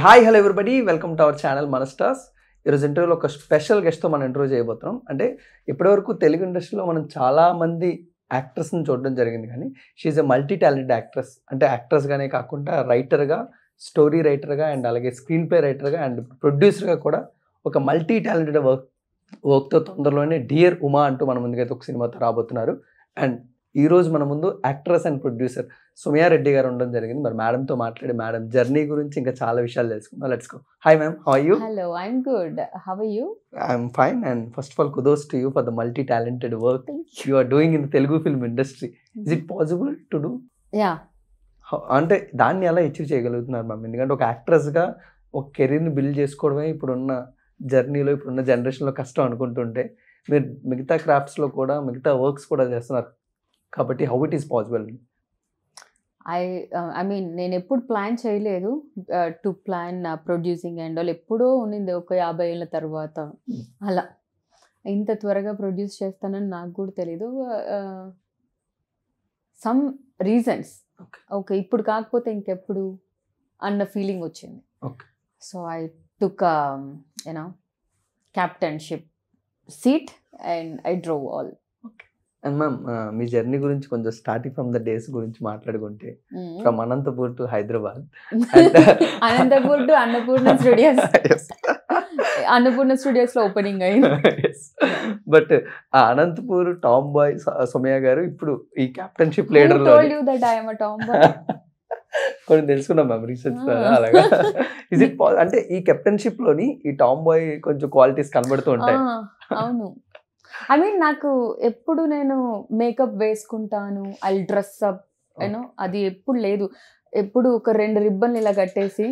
Hi hello everybody, welcome to our channel మన stars. ఈరోజు ఇంటర్వ్యూలో ఒక స్పెషల్ గెస్ట్తో మనం ఇంటర్వ్యూ చేయబోతున్నాం. అంటే ఇప్పటివరకు తెలుగు ఇండస్ట్రీలో మనం చాలామంది యాక్టర్స్ని చూడడం జరిగింది, కానీ she's a multi talented actress. అంటే యాక్ట్రెస్గానే కాకుండా రైటర్గా, స్టోరీ రైటర్గా అండ్ అలాగే స్క్రీన్ ప్లే రైటర్గా అండ్ ప్రొడ్యూసర్గా కూడా ఒక మల్టీ టాలెంటెడ్ వర్క్తో తొందరలోనే డియర్ ఉమా అంటూ మన ముందుకైతే ఒక సినిమాతో రాబోతున్నారు. అండ్ ఈరోజు మన ముందు actress and producer Sumaya Reddy గారు ఉండడం జరిగింది. మరి మేడంతో మాట్లాడి మేడం జర్నీ గురించి ఇంకా చాలా విషయాలు తెలుసుకుందాం. Let's go. Hi ma'am, how are you? Hello, I'm good. How are you? I'm fine, and first of all, kudos to you for the multi-talented work you are doing in the Telugu film industry. Is it possible to do? Yeah. అంటే దాన్ని ఎలా achieve చేయగలుగుతున్నారు ma'am? ఎందుకంటే ఒక యాక్ట్రెస్గా ఒక కెరీర్ని build చేసుకోవడమే ఇప్పుడున్న జర్నీలో, ఇప్పుడున్న జనరేషన్లో కష్టం అనుకుంటుంటే, మీరు మిగతా క్రాఫ్ట్స్లో కూడా మిగతా వర్క్స్ కూడా చేస్తున్నారు కాబట్టి how it is possible? I mean, నేను ఎప్పుడు ప్లాన్ చేయలేదు to plan producing and all. ఎప్పుడో ఉన్నింది ఒక 50 ఏళ్ళ తర్వాత. అలా ఇంత త్వరగా ప్రొడ్యూస్ చేస్తానని నాకు కూడా తెలీదు. సమ్ రీజన్స్, ఓకే ఇప్పుడు కాకపోతే ఇంకెప్పుడు అన్న ఫీలింగ్ వచ్చింది. So I took you know captainship seat and I drove all. And ma'am, me journey గురించి కొంచెం స్టార్టింగ్ ఫ్రమ్ ద డేస్ గురించి మాట్లాడుకుంటే, from Anantapur to Hyderabad, Anantapur to Annapurna studios. Annapurna studios లో ఓపెనింగ్ అయింది. బట్ ఆ అనంతపూర్ టామ్ బాయ్ సోమయ్య గారు ఇప్పుడు ఈ క్యాప్టెన్షిప్ లీడర్ లో కొన్ని తెలుసుకున్నాం మ్యామ్ రీసెర్చ్ అలాగా. ఇస్ ఇట్ అంటే ఈ కెప్టెన్షిప్ లోని ఈ టామ్ బాయ్ కొంచెం క్వాలిటీస్ కనబడుతూ ఉంటాయి. అవును, ఐ మీన్ నాకు ఎప్పుడు నేను మేకప్ వేసుకుంటాను, ఐ డ్రెస్ అప్ యూనో, అది ఎప్పుడు లేదు. ఎప్పుడు ఒక 2 రిబ్బన్లు ఇలా కట్టేసి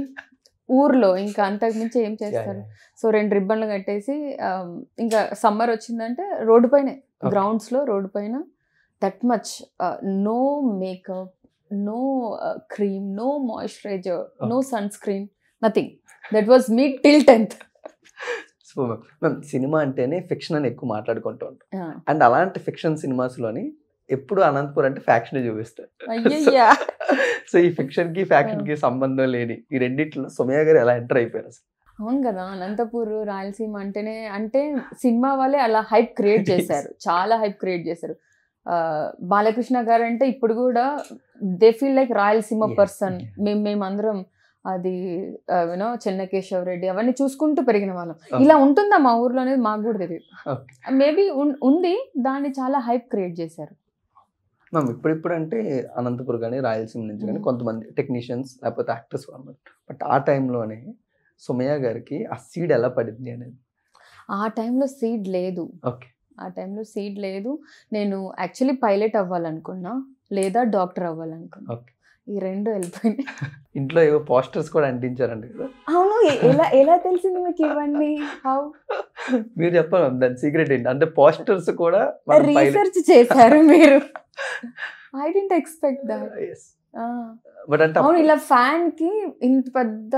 ఊర్లో, ఇంకా అంతకుమించి ఏం చేస్తారు. సో 2 రిబ్బన్లు కట్టేసి ఇంకా సమ్మర్ వచ్చిందంటే రోడ్డు పైన, గ్రౌండ్స్లో రోడ్డు పైన, that much no makeup, no cream, no moisturiser, no sunscreen, nothing. That was me till 10th. So ma'am, cinema అంటేనే ఫిక్షన్ అని ఎక్కువ మాట్లాడుకుంటూ ఉంటాం. అండ్ అలాంటి ఫిక్షన్ సినిమాస్లోని ఎప్పుడు అనంతపూర్ అంటే ఫ్యాక్షన్ చూపిస్తారు. సో ఈ ఫిక్షన్ కి ఫ్యాక్షన్ కి సంబంధం లేని ఈ రెండిట్లో సోమయ్య గారు ఎలా ఎంటర్ అయిపోయారు అసలు? అవును కదా, అనంతపూర్ రాయలసీమ అంటేనే, అంటే సినిమా వాళ్ళే అలా హైప్ క్రియేట్ చేశారు, చాలా హైప్ క్రియేట్ చేశారు. బాలకృష్ణ గారు అంటే ఇప్పుడు కూడా they feel like Rayalaseema person. మేమందరం అది యూనో చెన్నకేశవ రెడ్డి అవన్నీ చూసుకుంటూ పెరిగిన వాళ్ళం. ఇలా ఉంటుందా మా ఊర్లో అనేది మాకు కూడా తెలియదు. మేబీ ఉంది, దాన్ని చాలా హైప్ క్రియేట్ చేశారు. మ్యామ్ ఇప్పుడిప్పుడు అంటే అనంతపూర్ కానీ రాయలసీమ నుంచి కానీ కొంతమంది టెక్నీషియన్స్ లేకపోతే యాక్టర్స్ అన్నమాట. బట్ ఆ టైంలోనే సోమయ్య గారికి ఆ సీడ్ ఎలా పడింది అనేది? ఆ టైంలో సీడ్ లేదు. ఆ టైంలో సీడ్ లేదు. నేను యాక్చువల్లీ పైలట్ అవ్వాలనుకున్నా, లేదా డాక్టర్ అవ్వాలనుకున్నా. ఈ 2 వెళ్ళిపోయినాయి. ఇంట్లో ఏవో పోస్టర్స్ కూడా అంటించారండి కదా? అవును, ఎలా తెలిసింది మీకు ఇవన్నీ? హౌ? మీరు చెప్పాలి మ్యామ్, దాని సీక్రెట్ ఏంటి? అంటే పోస్టర్స్ కూడా రీసెర్చ్ చేశారు మీరు? I didn't expect that. But అంటే అవును, ఇలా ఫ్యాన్ కి ఇంత పెద్ద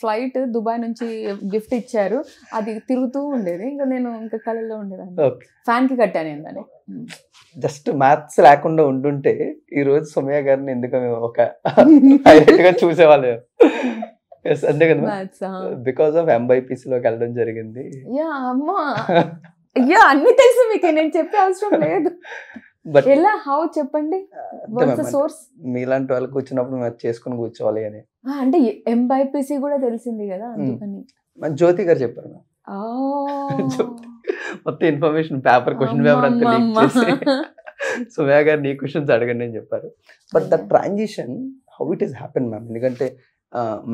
ఫ్లైట్ దుబాయ్ నుంచి గిఫ్ట్ ఇచ్చారు, అది తిరుగుతూ ఉండేది. ఇంకా నేను ఇంకా కళలో ఉండేదాన్ని. ఫ్యాన్ కి కట్టాను ఏందని. జస్ట్ మ్యాథ్స్ లేకుండా ఉంటుంటే ఈ రోజు సోమయ్య గారిని ఎందుకు ఒక పైలట్ గా చూసేవాళ్ళు? అంతే కదా, బికాస్ ఆఫ్ ఎంబైపీసీ లోకి వెళ్ళడం జరిగింది. అయ్యా అన్ని తెలుసు మీకు, నేను చెప్పే అవసరం లేదు. ఎలా, హౌ చెప్పండి, సోర్స్? మీలాంటి వాళ్ళు కూర్చున్నప్పుడు మేము చేసుకుని కూర్చోవాలి అని. అంటే ఎంబైపీసీ కూడా తెలిసింది కదా, అందుకని. జ్యోతి గారు చెప్పారు మొత్తం ఇన్ఫర్మేషన్, పేపర్ క్వశ్చన్ పేపర్ అంతా లీక్ చేసి సోమయ్య గారు నీ క్వశ్చన్స్ అడగండి అని చెప్పారు. But the transition how it is happen ma'am? ఎందుకంటే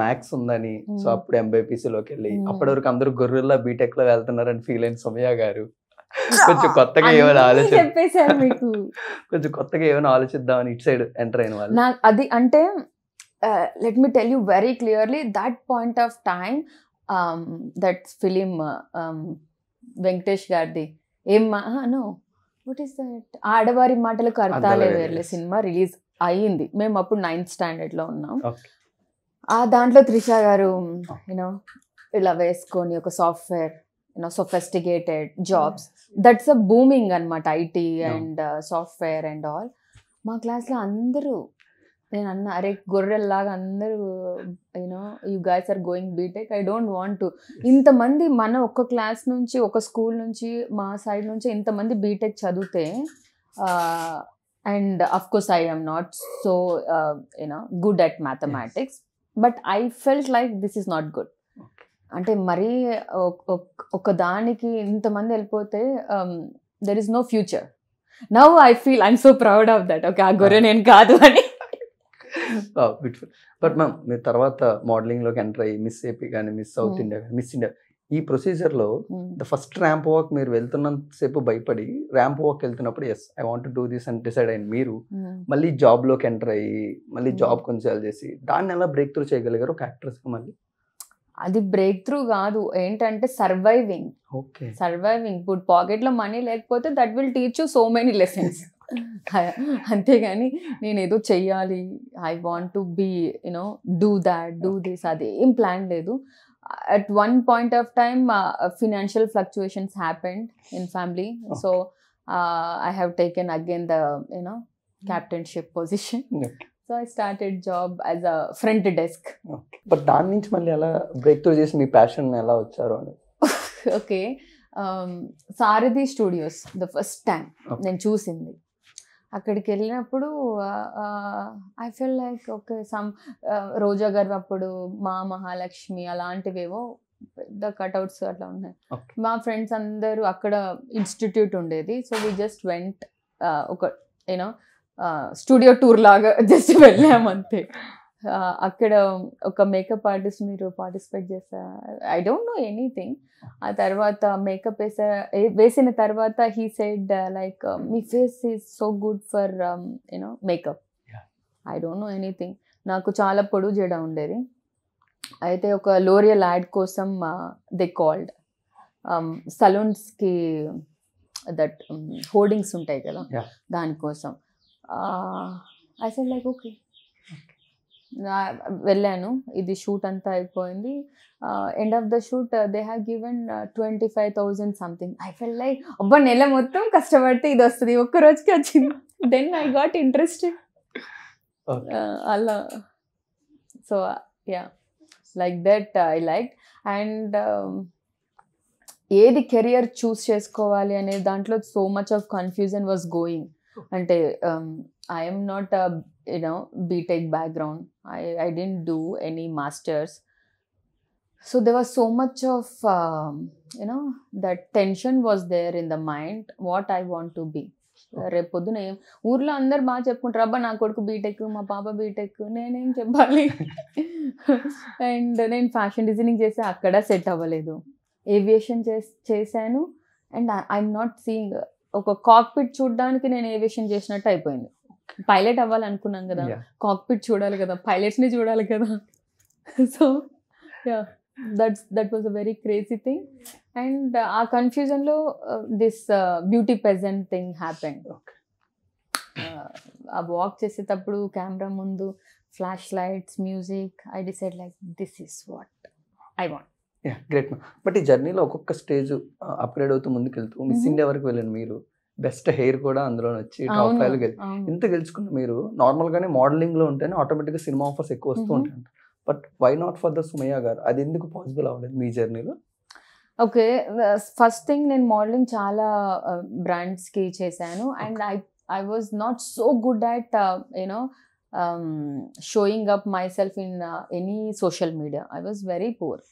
మ్యాథ్స్ ఉందని, సో అప్పుడు ఎంబైపీసీలోకి వెళ్ళి అప్పటి వరకు అందరూ గొర్రెల్లా బీటెక్ లో వెళ్తున్నారని ఫీల్ అయిన సోమయ్య గారు కొంచెం కొత్తగా ఏమైనా ఆలోచిద్దామని ఇటు సైడ్ ఎంటర్ అయిన వాళ్ళు. అది అంటే let me tell you very clearly, that point of time, that film Venkatesh గారిది వాట్ ఈస్ దట్, ఆడవారి మాటలకు అర్థాలే వేర్లే సినిమా రిలీజ్ అయ్యింది. మేము అప్పుడు 9th స్టాండర్డ్ లో ఉన్నాం. ఆ దాంట్లో త్రిష గారు యూనో ఇలా వేసుకొని ఒక software, sophisticated jobs. That's a booming అనమాట, IT and software and all. మా క్లాస్లో అందరూ నేను అన్న అరే గొర్రెల్లాగా అందరూ you guys are going BTech, I don't want to. ఇంతమంది మన ఒక్క క్లాస్ నుంచి ఒక స్కూల్ నుంచి మా సైడ్ నుంచి ఇంతమంది బీటెక్ చదివితే, and of course I am not so good at mathematics, but I felt like this is not good. అంటే మరీ ఒక దానికి ఇంతమంది వెళ్ళిపోతే there is no future. Now I feel I'm so proud of that. Okay, ఆ గొర్రె నేను కాదు అని. బ్యూటిఫుల్. బట్ మ్యామ్ మీరు తర్వాత మోడలింగ్లోకి ఎంటర్ అయ్యి మిస్ ఏపీ కానీ మిస్ సౌత్ ఇండియా కానీ మిస్ ఇండియా ఈ ప్రొసీజర్లో ద ఫస్ట్ ర్యాంప్ వాక్ మీరు వెళ్తున్నంతసేపు భయపడి ర్యాంప్ వాక్ వెళ్తున్నప్పుడు yes I want do this అని డిసైడ్ అయిన మీరు మళ్ళీ జాబ్లోకి ఎంటర్ అయ్యి మళ్ళీ జాబ్ కొన్నిసార్లు చేసి దాన్ని ఎలా బ్రేక్ త్రూ చేయగలిగారు ఒక యాక్ట్రెస్గా? మళ్ళీ అది బ్రేక్ త్రూ కాదు, ఏంటంటే సర్వైవింగ్. Okay, surviving. ఇప్పుడు పాకెట్లో మనీ లేకపోతే that will teach you so many lessons. అంతేగాని నేను ఏదో చెయ్యాలి, I want to be do that do this, అదేం ప్లాన్ లేదు. At one point of time, financial fluctuations happened in family. Okay. So I have taken again the captainship position. Okay. So I started job as a front desk. Okay. But దాని నుంచి మళ్ళీ ఎలా break through చేసి మీ passion ఎలా వచ్చారు అని? Okay, Sarathi studios the first time నేను చూసింది. అక్కడికి వెళ్ళినప్పుడు I feel like okay some Roja గారు అప్పుడు మా మహాలక్ష్మి అలాంటివేవో పెద్ద కట్అవుట్స్ అట్లా ఉన్నాయి. మా ఫ్రెండ్స్ అందరూ అక్కడ ఇన్స్టిట్యూట్ ఉండేది. సో వీ జస్ట్ వెంట్ ఒక స్టూడియో టూర్ లాగా జస్ట్ వెళ్ళామంతే. అక్కడ ఒక మేకప్ ఆర్టిస్ట్ మీరు పార్టిసిపేట్ చేశారు, ఐ డోంట్ నో ఎనీథింగ్. ఆ తర్వాత మేకప్ వేసిన తర్వాత he said like me face is so good for makeup. I don't know anything. నాకు చాలా పొడుగు జడ ఉండేది. అయితే ఒక లోరియల్ యాడ్ కోసం దే కాల్డ్ సలూన్స్కి దట్ హోర్డింగ్స్ ఉంటాయి కదా, దానికోసం. ఐ సెడ్ లైక్ ఓకే, వెళ్ళాను. ఇది షూట్ అంతా అయిపోయింది. End of the shoot they have given 25,000 something. I fell like అబ్బా నెల మొత్తం కష్టపడితే ఇది వస్తుంది, ఒక్క రోజుకి వచ్చింది. దెన్ ఐ గాట్ ఇంట్రెస్టెడ్ అలా. So yeah, like that I like. And ఏది కెరియర్ చూస్ చేసుకోవాలి అనే దాంట్లో so much of confusion was going. అంటే I'm not BTech background. I didn't do any masters. So there was so much of that tension was there in the mind, what I want to be. రేపు పొద్దున ఊర్లో అందరు బాగా చెప్పుకుంటారు, అబ్బా నా కొడుకు బీటెక్, మా పాప బీటెక్, నేనేం చెప్పాలి. అండ్ నేను ఫ్యాషన్ డిజైనింగ్ చేసి అక్కడ సెట్ అవ్వలేదు. ఏవియేషన్ చేశాను. అండ్ ఐఎమ్ నాట్ సీయింగ్, ఒక కాక్పిట్ చూడడానికి నేను ఏవియేషన్ చేసినట్టు అయిపోయింది. పైలట్ అవ్వాలనుకున్నాం కదా, కాక్పిట్ చూడాలి కదా, పైలట్స్ని చూడాలి కదా. So yeah, that was a very crazy thing. And ఆ కన్ఫ్యూజన్లో this beauty pheasant thing happened. ఆ వాక్ చేసేటప్పుడు కెమెరా ముందు flash lights, music, I decide like this is what I want. Great. But ఈ జర్నీలో ఒక్కొక్క స్టేజ్ అప్గ్రేడ్ అవుతూ ముందుకెళ్తూ మిస్ ఇండియా వరకు వెళ్ళండి మీరు. బెస్ట్ హెయిర్ కూడా అందులో వచ్చి టాప్ 5 ఇంత గెలుచుకున్న మీరు నార్మల్గానే మోడలింగ్లో ఉంటేనే ఆటోమేటిక్గా సినిమా ఆఫర్స్ ఎక్కువ వస్తూ ఉంటాయి. But why not for the Sumayya గారు? అది ఎందుకు పాసిబుల్ అవ్వలేదు మీ జర్నీలో? ఓకే, ఫస్ట్ థింగ్ నేను మోడలింగ్ చాలా బ్రాండ్స్కి చేశాను. And I was not so good at showing up myself in any social media. I was very poor.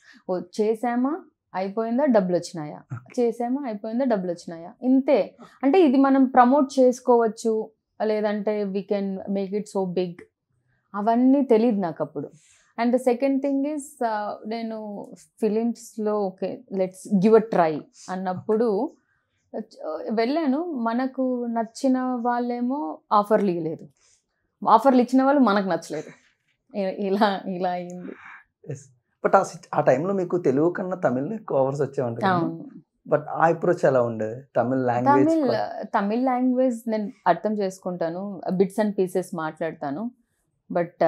చేసామా అయిపోయిందా, డబ్బులు వచ్చినాయా, చేసామా అయిపోయిందా, డబ్బులు వచ్చినాయా, ఇంతే. అంటే ఇది మనం ప్రమోట్ చేసుకోవచ్చు, లేదంటే we can make it so big, అవన్నీ తెలియదు నాకు అప్పుడు. And the second thing is నేను ఫిలిమ్స్లో okay let's give a try అన్నప్పుడు వెళ్ళాను. మనకు నచ్చిన వాళ్ళేమో ఆఫర్లు ఇవ్వలేదు, ఆఫర్లు ఇచ్చిన వాళ్ళు మనకు నచ్చలేదు. ఇలా అయింది. బట్ ఆ టైంలో మీకు తెలుగు కన్నా తమిళ్లో ఎక్కువ ఆఫర్స్ వచ్చే ఉంటాయి. బట్ ఆ అప్రోచ్ ఎలా ఉండేది? తమిళ్ లాంగ్వేజ్ నేను అర్థం చేసుకుంటాను, బిట్స్ అండ్ పీసెస్ మాట్లాడతాను. బట్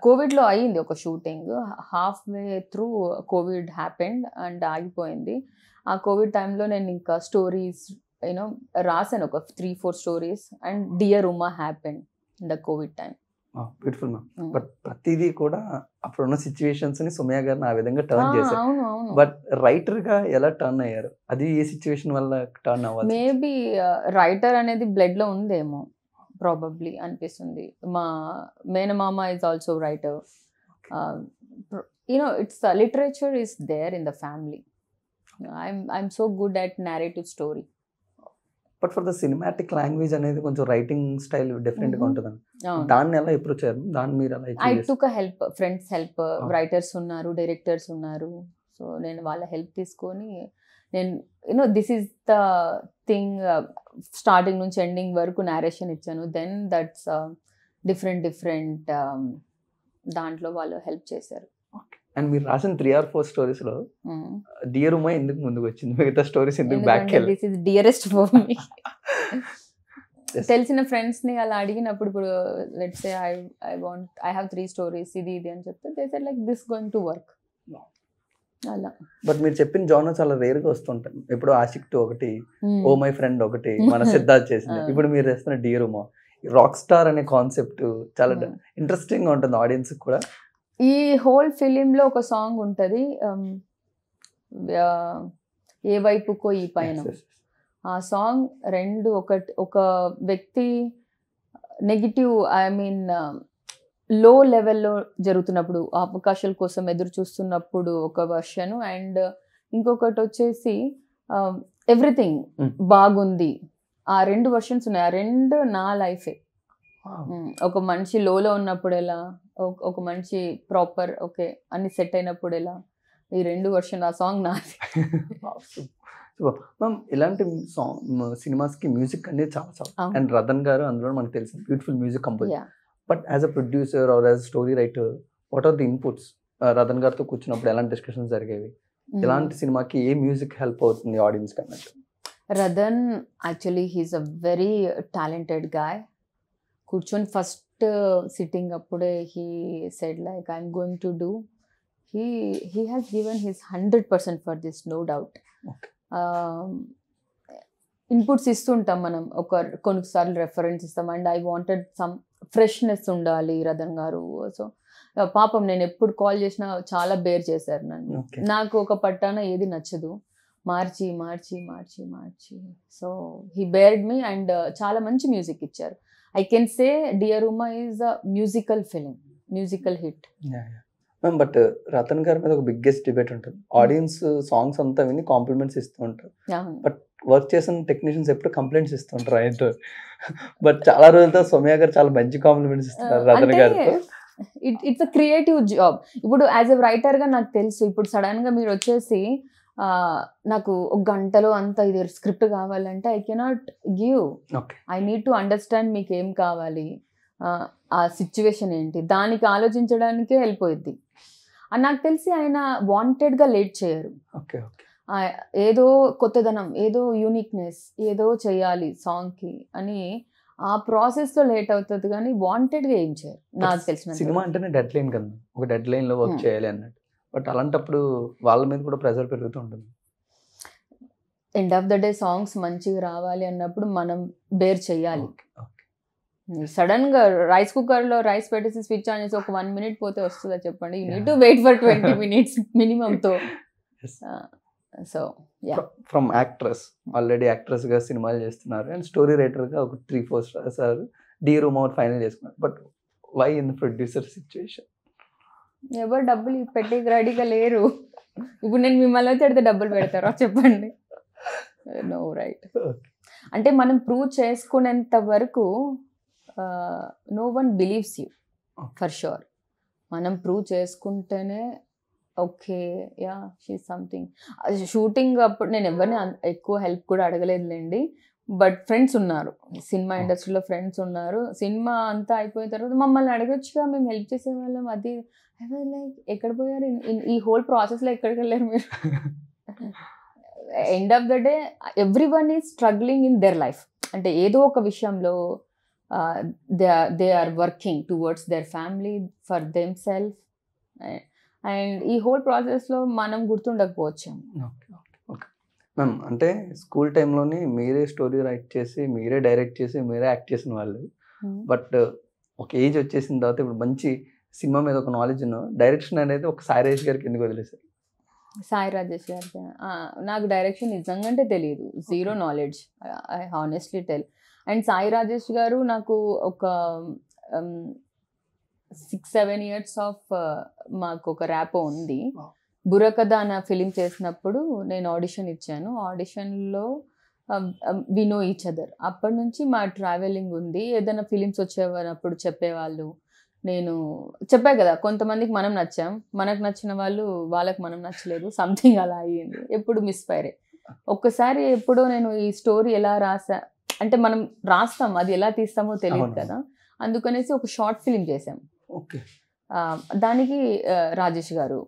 కోవిడ్లో అయ్యింది ఒక shooting, half way through Covid happened and ఆగిపోయింది. ఆ కోవిడ్ టైంలో నేను ఇంకా స్టోరీస్ రాసాను, ఒక 3-4 stories. And dear Uma happened. In the Covid time. Beautiful ma'am. But ప్రతిదీ కూడా అప్పుడున్న సిచ్యువేషన్స్ ని సుమయ్య గారిని ఆ విధంగా టర్న్ చేశారు. అవును అవును. బట్ రైటర్ గా ఎలా టర్న్ అయ్యారు? అది ఏ సిచ్యువేషన్ వల్ల టర్న్ అవ్వాలి? మేబీ రైటర్ అనేది బ్లడ్ లో ఉందేమో ప్రాబబ్లీ అనిపిస్తుంది. మా మేనమామ is also writer. It's literature is there in the family. I'm so good at narrative story. But for the cinematic language అనేది కొంచెం రైటింగ్ స్టైల్ డిఫరెంట్ గా ఉంటుంది. దాన్ని ఎలా అప్రోచ్ అయ్యారు? దాన్ని మీరు ఎలా I took help, friends help, writers ఉన్నారు, డైరెక్టర్స్ ఉన్నారు. సో నేను వాళ్ళ హెల్ప్ తీసుకొని నేను this is the thing, starting నుంచి ఎండింగ్ వరకు నేరేషన్ ఇచ్చాను. దెన్ దట్స్ డిఫరెంట్ దాంట్లో వాళ్ళు హెల్ప్ చేశారు. అండ్ మీరు రాసిన 3 or 4 స్టోరీస్ లో డియర్ ఉమా ఎందుకు ముందుకు వచ్చింది? మిగతా స్టోరీస్ ఎందుకు బ్యాక్ వెళ్ళారు? This is dearest for me. తెలిసిన ఫ్రెండ్స్ ని అలా అడిగినప్పుడు, ఇప్పుడు let's say I have 3 stories ఇది అని చెప్తే they said like this going to work అలా. బట్ మీరు చెప్పిన జోనర్ చాలా రేర్ గా వస్తుంటాయి. ఇప్పుడు ఆషిక్ 2 ఒకటి, ఓ మై ఫ్రెండ్ ఒకటి, మన సిద్ధార్థ్ చేసింది. ఇప్పుడు మీరు చేస్తున్న డియర్ ఉమా, రాక్ స్టార్ అనే కాన్సెప్ట్ చాలా ఇంట్రెస్టింగ్ గా ఉంటుంది ఆడియన్స్ కూడా. ఈ హోల్ ఫిలిం లో ఒక సాంగ్ ఉంటది, ఏ వైపుకో ఈ పైన. ఆ సాంగ్ రెండు ఒక వ్యక్తి నెగిటివ్, ఐ మీన్ లో లెవెల్లో జరుగుతున్నప్పుడు, అవకాశాల కోసం ఎదురు చూస్తున్నప్పుడు ఒక వర్షన్, అండ్ ఇంకొకటి వచ్చేసి ఎవ్రీథింగ్ బాగుంది. ఆ 2 వర్షన్స్ ఉన్నాయి. ఆ 2 నా లైఫే. ఒక మనిషి లోలో ఉన్నప్పుడు ఎలా, ఒక మనిషి ప్రాపర్ ఓకే అన్ని సెట్ అయినప్పుడు ఎలా, ఈ 2 వర్షన్ ఆ సాంగ్ నాది. మ్యామ్ ఇలాంటి సాంగ్ సినిమాస్ కి మ్యూజిక్ అనేది చాలా అండ్ రతన్ గారు అందులో మనకు తెలిసిన beautiful music composer. But as a producer or as story writer, what are the inputs? Ratan గారితో కూర్చున్నప్పుడు ఎలాంటి డిస్కషన్స్ జరిగేవి? ఎలాంటి సినిమాకి ఏ మ్యూజిక్ హెల్ప్ అవుతుంది ఆడియన్స్ కన్నట్టు? Ratan actually he's a very talented guy. కూర్చొని ఫస్ట్ సిట్టింగ్ అప్పుడే he said like I'm going to do, he has given his 100% for this, no doubt. Inputs ఇస్తుంటాం మనం, కొన్నిసార్లు రెఫరెన్స్ ఇస్తాం. And I wanted some freshness ఉండాలి రతన్ గారు. So పాపం నేను ఎప్పుడు కాల్ చేసినా చాలా బేర్ చేశారు నన్ను. నాకు ఒక పట్టాన ఏది నచ్చదు, మార్చి మార్చి మార్చి మార్చి. సో హీ బేర్డ్ మీ అండ్ చాలా మంచి మ్యూజిక్ ఇచ్చారు. I can say Dear Uma is a musical film, musical hit. Ma'am but Ratan గారి మీద ఒక బిగ్గెస్ట్ డిబేట్ ఉంటుంది. ఆడియన్స్ సాంగ్స్ అంతా విని కాంప్లిమెంట్స్ ఇస్తూ ఉంటారు, బట్ వర్క్ చేసిన టెక్నీషియన్స్ ఎప్పుడు కంప్లైంట్స్ ఇస్తుంటారు ఆయనతో. బట్ చాలా రోజులతో సౌమ్య గారు చాలా మంచి కాంప్లిమెంట్స్ ఇస్తున్నారు రతన్ గారితో. It's a creative job. ఇప్పుడు యాజ్ ఎ రైటర్ గా నాకు తెలుసు, ఇప్పుడు సడన్ గా మీరు వచ్చేసి నాకు ఒక గంటలో అంత ఇది స్క్రిప్ట్ కావాలంటే I cannot give. I need to understand మీకు ఏం కావాలి, ఆ సిచ్యువేషన్ ఏంటి, దానికి ఆలోచించడానికే వెళ్ళిపోయింది. నాకు తెలిసి ఆయన వాంటెడ్గా లేట్ చేయరు. ఏదో కొత్తదనం, ఏదో యూనిక్నెస్, ఏదో చేయాలి సాంగ్కి అని ఆ ప్రాసెస్లో లేట్ అవుతుంది, కానీ వాంటెడ్గా ఏం చేయరు నాకు తెలిసిన. సినిమా అంటేనే డెడ్ లైన్ కదా, ఒక డెడ్ లైన్లో వర్క్ చేయాలి అన్నట్టు. బట్ అలాంటప్పుడు వాళ్ళ మీద కూడా ప్రెజర్ పెరుగుతూ ఉంటుంది. End of the day songs మంచిగా రావాలి అన్నప్పుడు మనం బేర్ చేయాలి. సడన్ గా రైస్ కుక్కర్ లో రైస్ పెట్టేసి స్విచ్ ఆన్ చేసి ఒక 1 minute పోతే వస్తుందా చెప్పండి? You need to wait for 20 minutes minimum తో. So from actress, already actress గా సినిమాలు చేస్తున్నారు అండ్ స్టోరీ రైటర్ గా ఒక 3-4 స్టార్స్ డియర్ ఉమా ఫైనల్ చేసుకున్నారు. But why in the producer situation? ఎవరు డబ్బులు పెట్టి రెడీగా లేరు. ఇప్పుడు నేను మిమ్మల్ని అయితే డబ్బులు పెడతారా చెప్పండి? No right. అంటే మనం ప్రూవ్ చేసుకునేంత వరకు no one believes you for sure. మనం ప్రూవ్ చేసుకుంటేనే okay ya she something. Shooting అప్పుడు నేను ఎవరిని ఎక్కువ హెల్ప్ కూడా అడగలేదులేండి, బట్ ఫ్రెండ్స్ ఉన్నారు, సినిమా ఇండస్ట్రీలో ఫ్రెండ్స్ ఉన్నారు. సినిమా అంతా అయిపోయిన తర్వాత మమ్మల్ని అడగచ్చుగా, మేము హెల్ప్ చేసేవాళ్ళం. అది లైక్ ఎక్కడ పోయారు ఈ హోల్ ప్రాసెస్లో, ఎక్కడికి వెళ్ళారు మీరు? End of the day everyone is struggling in their life. అంటే ఏదో ఒక విషయంలో they are working towards their family, for themself. And ఈ హోల్ ప్రాసెస్లో మనం గుర్తుండకపోవచ్చు. మ్యామ్ అంటే స్కూల్ టైంలోని మీరే స్టోరీ రైట్ చేసి, మీరే డైరెక్ట్ చేసి, మీరే యాక్ట్ చేసిన వాళ్ళు. బట్ ఒక ఏజ్ వచ్చేసిన తర్వాత ఇప్పుడు మంచి సినిమా మీద ఒక నాలెడ్జ్ డైరెక్షన్ అనేది ఒక సాయి రాజేష్ గారికి ఎందుకు వదిలేశారు? సాయి రాజేష్ గారికి నాకు డైరెక్షన్ నిజంగా అంటే తెలియదు, zero knowledge, I honestly tell. And Sai Rajesh గారు నాకు ఒక 6-7 years ఆఫ్ మాకు ఒక ర్యాపో ఉంది. బుర్రకథ అనే ఫిలిం చేసినప్పుడు నేను ఆడిషన్ ఇచ్చాను. ఆడిషన్లో వి నో ఈచ్ అదర్. అప్పటి నుంచి మా ట్రావెలింగ్ ఉంది. ఏదైనా ఫిలిమ్స్ వచ్చేవాళ్ళప్పుడు చెప్పేవాళ్ళు. నేను చెప్పా కదా, కొంతమందికి మనం నచ్చాం, మనకు నచ్చిన వాళ్ళు వాళ్ళకి మనం నచ్చలేదు, సంథింగ్ అలా అయ్యింది. ఎప్పుడు మిస్ఫైరే. ఒక్కసారి ఎప్పుడో నేను ఈ స్టోరీ ఎలా రాసా అంటే, మనం రాస్తాం, అది ఎలా తీస్తామో తెలియదు కదా, అందుకనేసి ఒక షార్ట్ ఫిలిం చేసాం. ఓకే. దానికి రాజేష్ గారు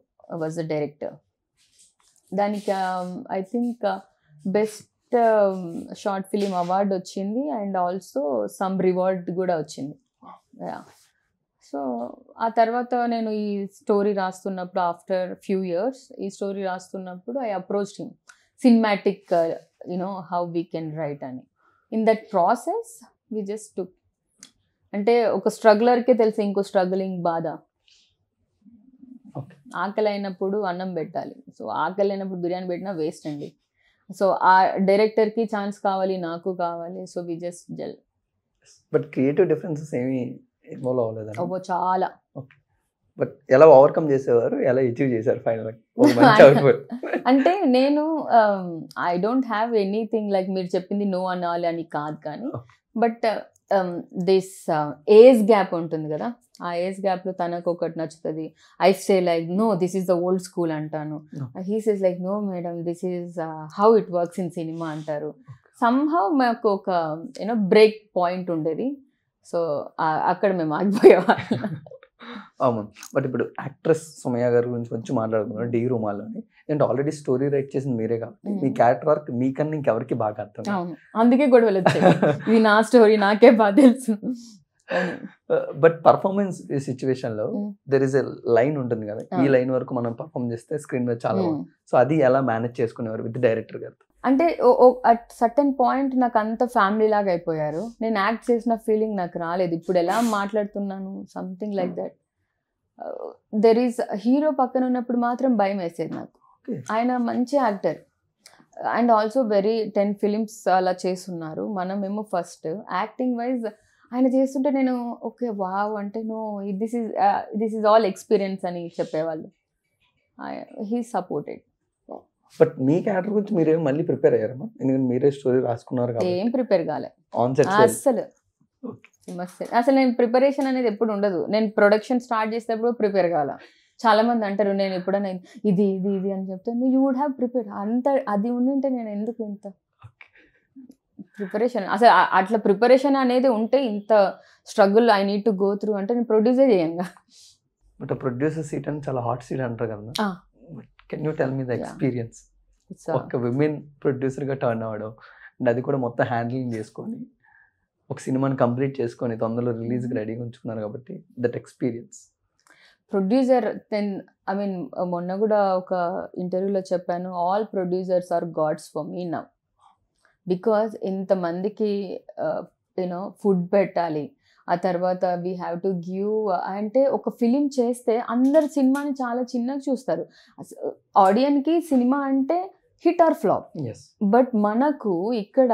వాజ్ ద డైరెక్టర్. దానికి I think best short film award వచ్చింది అండ్ ఆల్సో సమ్ రివార్డ్ కూడా వచ్చింది. సో ఆ తర్వాత నేను ఈ స్టోరీ రాస్తున్నప్పుడు, ఆఫ్టర్ ఫ్యూ ఇయర్స్ ఈ స్టోరీ రాస్తున్నప్పుడు I approached him, cinematic how we can write అని. In that process we just took. అంటే ఒక స్ట్రగ్లర్కే తెలిసి ఇంకో స్ట్రగ్లింగ్ బాధ. ఆకలి అయినప్పుడు అన్నం పెట్టాలి, సో ఆకలి అయినప్పుడు బిర్యానీ పెట్టినా వేస్ట్ అండి. సో ఆ డైరెక్టర్కి ఛాన్స్ కావాలి, నాకు కావాలి, so we just gel. But creative differences ఏమి ఇన్వాల్వ్ అవ్వలేదండి? ఓ చాలా. బట్ ఎలా ఓవర్కమ్ చేసేవారు, ఎలా అచీవ్ చేశారు ఫైనల్? అంటే నేను I don't have anything like మీరు చెప్పింది నో అనాలి అని కాదు, కానీ బట్ దిస్ ఏజ్ గ్యాప్ ఉంటుంది కదా, ఆ ఏజ్ గ్యాప్లో తనకు ఒకటి నచ్చుతుంది. I say like no this is the old school అంటాను, he says like no madam this is how it works in cinema అంటారు. సమ్హౌ మాకు ఒక బ్రేక్ పాయింట్ ఉండేది. సో అక్కడ మేము ఆగిపోయేవాళ్ళం. అవును. బట్ ఇప్పుడు యాక్ట్రెస్ సుమయ్య గారి గురించి కొంచెం మాట్లాడుకున్నాం డి రూమాలోని. అంటే ఆల్రెడీ స్టోరీ రైట్ చేసింది మీరే కాబట్టి మీ క్యారెక్టర్ వర్క్ మీకన్నా ఇంకెవరికి బాగా అర్థం. అవును, అందుకే గొడవలు వచ్చాయి. ఇది నా స్టోరీ, నాకే బాగా తెలుసు. బట్ పర్ఫార్మెన్స్ సిచ్యువేషన్ లో దెర్ ఇస్ ఎ లైన్ ఉంటుంది కదా, ఈ లైన్ వరకు మనం పర్ఫార్మ్ చేస్తే స్క్రీన్ మీద చాలా బాగుంది. సో అది ఎలా మేనేజ్ చేసుకునేవారు విత్ డైరెక్టర్ గారు? అంటే అట్ సర్టన్ పాయింట్ నాకు అంత ఫ్యామిలీ లాగా అయిపోయారు. నేను యాక్ట్ చేసిన ఫీలింగ్ నాకు రాలేదు. ఇప్పుడు ఎలా మాట్లాడుతున్నాను something like that. There is hero పక్కన ఉన్నప్పుడు మాత్రం భయం వేసేది నాకు. ఆయన మంచి actor and also very 10 films అలా చేస్తున్నారు. మనమేమో ఫస్ట్ యాక్టింగ్ వైజ్ ఆయన చేస్తుంటే నేను ఓకే వావ్ అంటే no this is all experience అని చెప్పేవాళ్ళు. He supported. బట్ మీ క్యారెక్టర్ గురించి మీరేమో మళ్ళీ ప్రిపేర్ అయ్యారమ్మా? ఎందుకంటే మీరే స్టోరీ రాసుకున్నారు కాబట్టి. ఏం ప్రిపేర్ కాలే ఆన్ సెట్ అసలు నేను ప్రిపరేషన్ అనేది ఎప్పుడు ఉండదు. నేను ప్రొడక్షన్ స్టార్ట్ చేసేటప్పుడు ప్రిపేర్ కాల. చాలా మంది అంటారు నేను ఎప్పుడైనా ఇది ఇది ఇది అని చెప్తే యూ వుడ్ హ్యావ్ ప్రిపేర్. అంత అది ఉండింటే నేను ఎందుకు ఇంత ప్రిపరేషన్, అసలు అట్లా ప్రిపరేషన్ అనేది ఉంటే ఇంత struggle I need to go through అంటే నేను ప్రొడ్యూసర్ చేయంగా. బట్ ప్రొడ్యూసర్ సీట్ అని చాలా హాట్ సీట్ అంటారు కదా, can you tell me the experience? ఒక విమెన్ ప్రొడ్యూసర్గా టర్న్ అవ్వడం అండ్ అది కూడా మొత్తం హ్యాండ్లింగ్ చేసుకొని ఒక సినిమాని కంప్లీట్ చేసుకొని తొందరలో రిలీజ్కి రెడీగా ఉంచుకున్నారు కాబట్టి that experience. Producer I mean మొన్న కూడా ఒక ఇంటర్వ్యూలో చెప్పాను, all producers are gods for me now. Because ఇంతమందికి ఫుడ్ పెట్టాలి, ఆ తర్వాత వీ హ్యావ్ టు గివ్. అంటే ఒక ఫిలిం చేస్తే అందరు సినిమాని చాలా చిన్నగా చూస్తారు. ఆడియన్కి సినిమా అంటే హిట్ ఆర్ ఫ్లాప్. బట్ మనకు ఇక్కడ